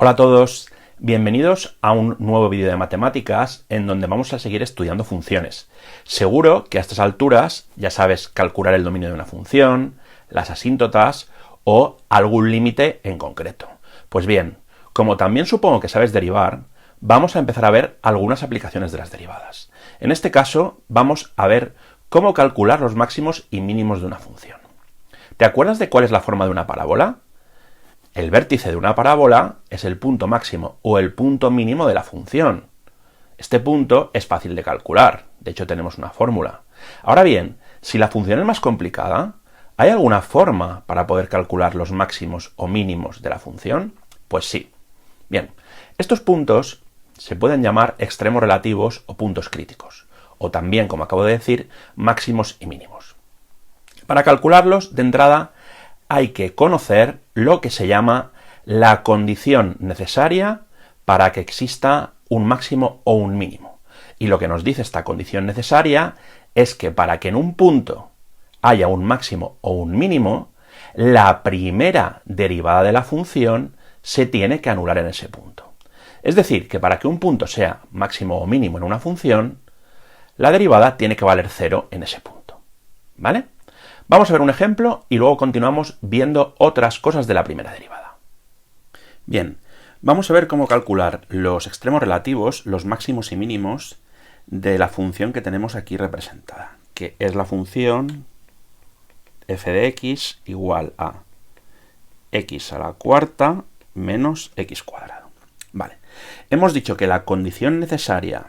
Hola a todos, bienvenidos a un nuevo vídeo de matemáticas en donde vamos a seguir estudiando funciones. Seguro que a estas alturas ya sabes calcular el dominio de una función, las asíntotas o algún límite en concreto. Pues bien, como también supongo que sabes derivar, vamos a empezar a ver algunas aplicaciones de las derivadas. En este caso vamos a ver cómo calcular los máximos y mínimos de una función. ¿Te acuerdas de cuál es la forma de una parábola? El vértice de una parábola es el punto máximo o el punto mínimo de la función. Este punto es fácil de calcular, de hecho tenemos una fórmula. Ahora bien, si la función es más complicada, ¿hay alguna forma para poder calcular los máximos o mínimos de la función? Pues sí. Bien, estos puntos se pueden llamar extremos relativos o puntos críticos, o también, como acabo de decir, máximos y mínimos. Para calcularlos, de entrada, hay que conocer lo que se llama la condición necesaria para que exista un máximo o un mínimo. Y lo que nos dice esta condición necesaria es que para que en un punto haya un máximo o un mínimo, la primera derivada de la función se tiene que anular en ese punto. Es decir, que para que un punto sea máximo o mínimo en una función, la derivada tiene que valer 0 en ese punto. ¿Vale? Vamos a ver un ejemplo y luego continuamos viendo otras cosas de la primera derivada. Bien, vamos a ver cómo calcular los extremos relativos, los máximos y mínimos de la función que tenemos aquí representada, que es la función f de x igual a x a la cuarta menos x cuadrado. Vale, hemos dicho que la condición necesaria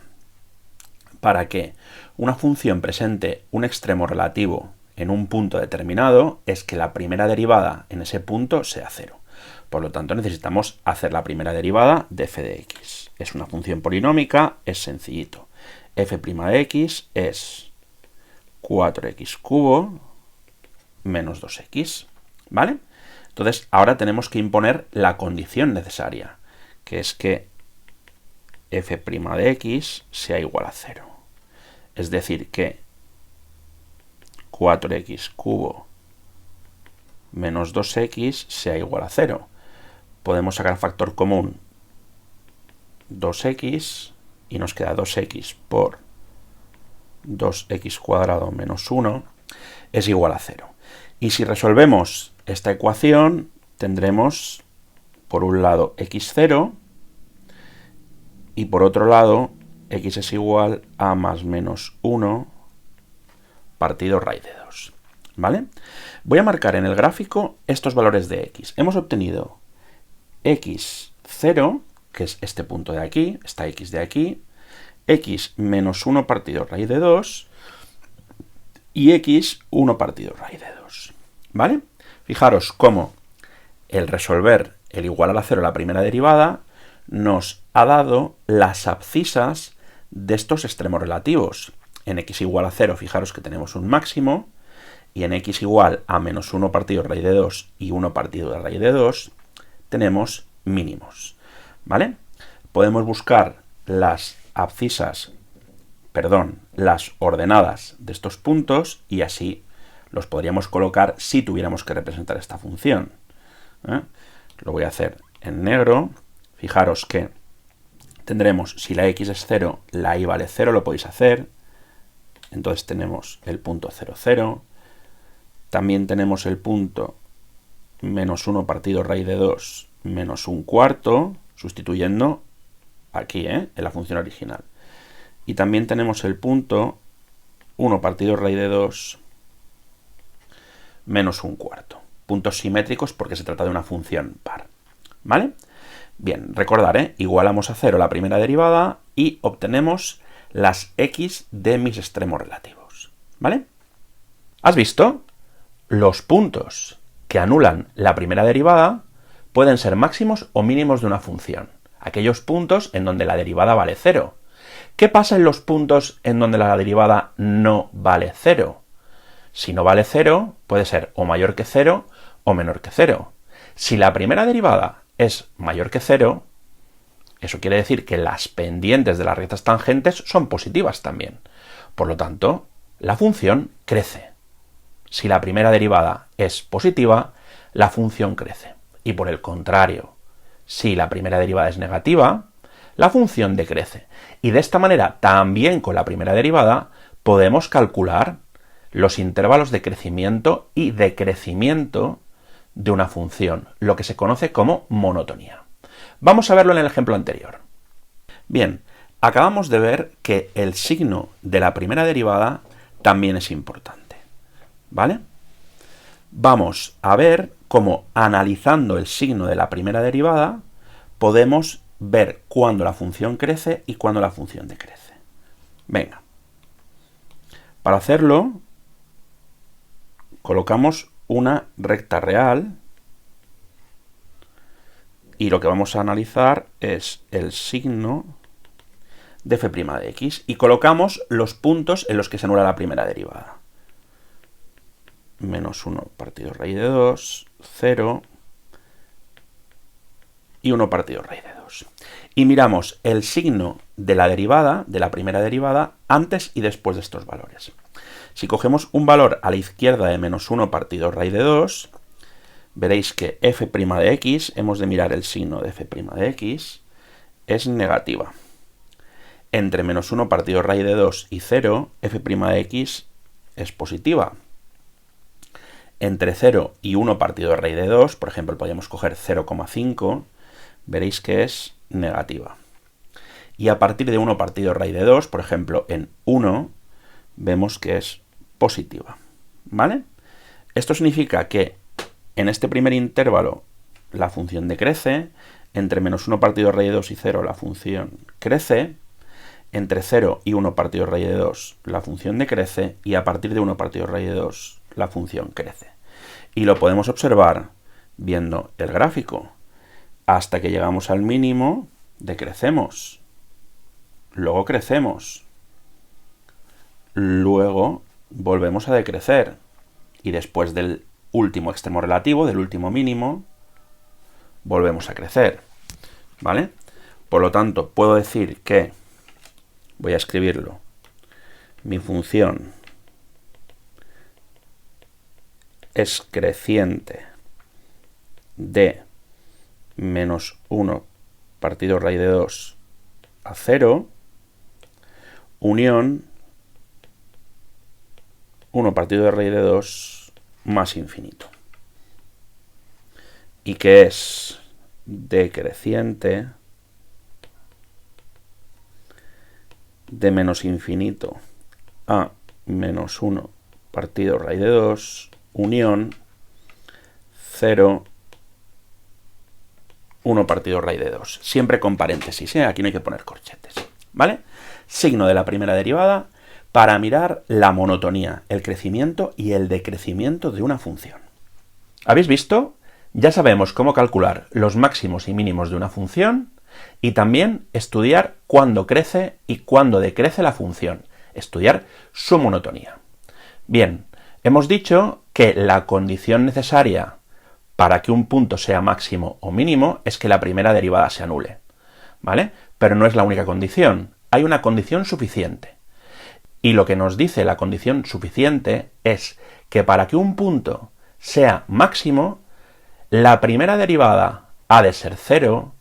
para que una función presente un extremo relativo en un punto determinado es que la primera derivada en ese punto sea 0. Por lo tanto, necesitamos hacer la primera derivada de f de x. Es una función polinómica, es sencillito. f' de x es 4x cubo menos 2x. ¿Vale? Entonces, ahora tenemos que imponer la condición necesaria, que es que f' de x sea igual a 0. Es decir, que 4x cubo menos 2x sea igual a 0. Podemos sacar factor común 2x y nos queda 2x por 2x cuadrado menos 1 es igual a 0. Y si resolvemos esta ecuación, tendremos por un lado x0 y por otro lado x es igual a más menos 1 partido raíz de 2. ¿Vale? Voy a marcar en el gráfico estos valores de x. Hemos obtenido x0, que es este punto de aquí, esta x de aquí, x menos 1 partido raíz de 2 y x 1 partido raíz de 2. ¿Vale? Fijaros cómo el resolver el igual a la 0 la primera derivada nos ha dado las abscisas de estos extremos relativos. En x igual a 0, fijaros que tenemos un máximo, y en x igual a menos 1 partido raíz de 2 y 1 partido de raíz de 2, tenemos mínimos. ¿Vale? Podemos buscar las abscisas, las ordenadas de estos puntos, y así los podríamos colocar si tuviéramos que representar esta función. Lo voy a hacer en negro. Fijaros que tendremos, si la x es 0, la y vale 0, lo podéis hacer. Entonces tenemos el punto 0, 0. También tenemos el punto menos 1 partido raíz de 2 menos 1 cuarto, sustituyendo aquí, en la función original. Y también tenemos el punto 1 partido raíz de 2 menos 1 cuarto. Puntos simétricos porque se trata de una función par. ¿Vale? Bien, recordar, igualamos a 0 la primera derivada y obtenemos las x de mis extremos relativos. ¿Vale? ¿Has visto? Los puntos que anulan la primera derivada pueden ser máximos o mínimos de una función. Aquellos puntos en donde la derivada vale 0. ¿Qué pasa en los puntos en donde la derivada no vale 0? Si no vale 0, puede ser o mayor que 0 o menor que 0. Si la primera derivada es mayor que 0, eso quiere decir que las pendientes de las rectas tangentes son positivas también. Por lo tanto, la función crece. Si la primera derivada es positiva, la función crece. Y por el contrario, Si la primera derivada es negativa, la función decrece. Y de esta manera, también con la primera derivada, podemos calcular los intervalos de crecimiento y decrecimiento de una función, lo que se conoce como monotonía. Vamos a verlo en el ejemplo anterior. Bien, acabamos de ver que el signo de la primera derivada también es importante, ¿vale? Vamos a ver cómo, analizando el signo de la primera derivada, podemos ver cuándo la función crece y cuándo la función decrece. Venga. Para hacerlo, colocamos una recta real y lo que vamos a analizar es el signo de f' de x y colocamos los puntos en los que se anula la primera derivada. Menos 1 partido raíz de 2, 0 y 1 partido raíz de 2. Y miramos el signo de la derivada, de la primera derivada, antes y después de estos valores. Si cogemos un valor a la izquierda de menos 1 partido raíz de 2, veréis que f' de x, hemos de mirar el signo de f' de x, es negativa. Entre menos 1 partido raíz de 2 y 0, f' de x es positiva. Entre 0 y 1 partido de raíz de 2, por ejemplo, podríamos coger 0,5, veréis que es negativa. Y a partir de 1 partido de raíz de 2, por ejemplo, en 1, vemos que es positiva, ¿vale? Esto significa que en este primer intervalo la función decrece, entre menos 1 partido de raíz de 2 y 0 la función crece, entre 0 y 1 partido de raíz de 2 la función decrece, y a partir de 1 partido de raíz de 2 la función crece. Y lo podemos observar viendo el gráfico. Hasta que llegamos al mínimo, decrecemos. Luego crecemos. Luego volvemos a decrecer. Y después del último extremo relativo, del último mínimo, volvemos a crecer. ¿Vale? Por lo tanto, puedo decir que, voy a escribirlo, mi función es creciente de menos 1 partido raíz de 2 a 0, unión 1 partido de raíz de 2 más infinito. Y que es decreciente de menos infinito a menos 1 partido raíz de 2, unión 0, 1 partido raíz de 2. Siempre con paréntesis, ¿eh? Aquí no hay que poner corchetes, ¿vale? Signo de la primera derivada para mirar la monotonía, el crecimiento y el decrecimiento de una función. ¿Habéis visto? Ya sabemos cómo calcular los máximos y mínimos de una función y también estudiar cuándo crece y cuándo decrece la función, estudiar su monotonía. Bien, hemos dicho que la condición necesaria para que un punto sea máximo o mínimo es que la primera derivada se anule, ¿vale? Pero no es la única condición, hay una condición suficiente. Y lo que nos dice la condición suficiente es que para que un punto sea máximo, la primera derivada ha de ser 0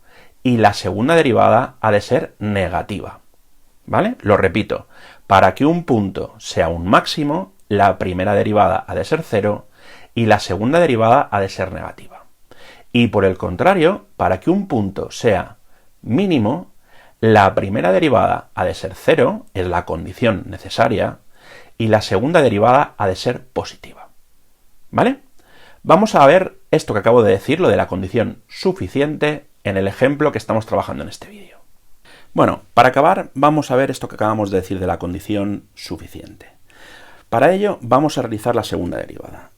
y la segunda derivada ha de ser negativa, ¿vale? Lo repito, para que un punto sea un máximo, la primera derivada ha de ser 0 y la segunda derivada ha de ser negativa. Y por el contrario, para que un punto sea mínimo, la primera derivada ha de ser 0, es la condición necesaria, y la segunda derivada ha de ser positiva. ¿Vale? Vamos a ver esto que acabo de decir, lo de la condición suficiente, en el ejemplo que estamos trabajando en este vídeo. Bueno, para acabar, vamos a ver esto que acabamos de decir de la condición suficiente. Para ello, vamos a realizar la segunda derivada.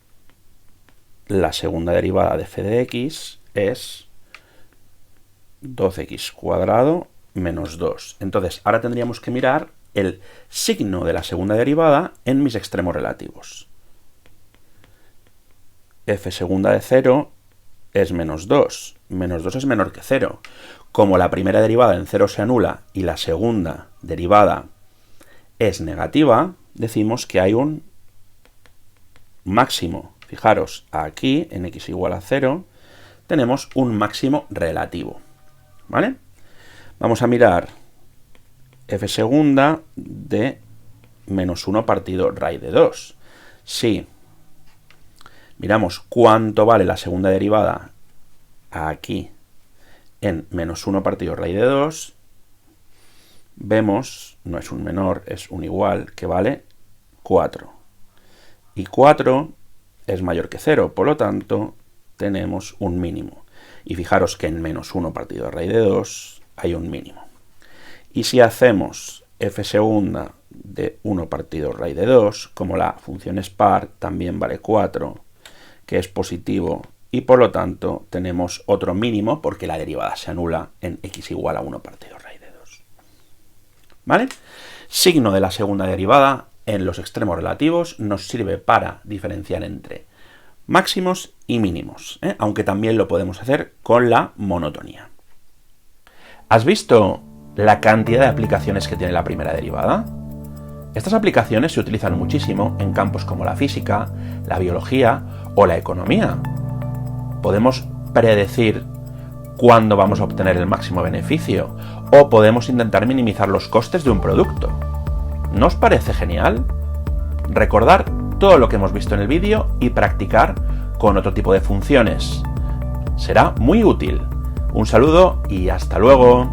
La segunda derivada de f de x es 12x cuadrado menos 2. Entonces, ahora tendríamos que mirar el signo de la segunda derivada en mis extremos relativos. F segunda de 0 es menos 2. Menos 2 es menor que 0. Como la primera derivada en 0 se anula y la segunda derivada es negativa, decimos que hay un máximo. Fijaros, aquí, en x igual a 0, tenemos un máximo relativo, ¿vale? Vamos a mirar f segunda de menos 1 partido raíz de 2. Si miramos cuánto vale la segunda derivada aquí en menos 1 partido raíz de 2, vemos, no es un menor, es un igual, que vale 4. Y 4 es mayor que 0, por lo tanto, tenemos un mínimo. Y fijaros que en menos 1 partido raíz de 2 hay un mínimo. Y si hacemos f segunda de 1 partido raíz de 2, como la función es par, también vale 4, que es positivo, y por lo tanto tenemos otro mínimo porque la derivada se anula en x igual a 1 partido raíz de 2. ¿Vale? Signo de la segunda derivada en los extremos relativos nos sirve para diferenciar entre máximos y mínimos, aunque también lo podemos hacer con la monotonía. ¿Has visto la cantidad de aplicaciones que tiene la primera derivada? Estas aplicaciones se utilizan muchísimo en campos como la física, la biología o la economía. Podemos predecir cuándo vamos a obtener el máximo beneficio o podemos intentar minimizar los costes de un producto. ¿No os parece genial? Recordar todo lo que hemos visto en el vídeo y practicar con otro tipo de funciones. Será muy útil. Un saludo y hasta luego.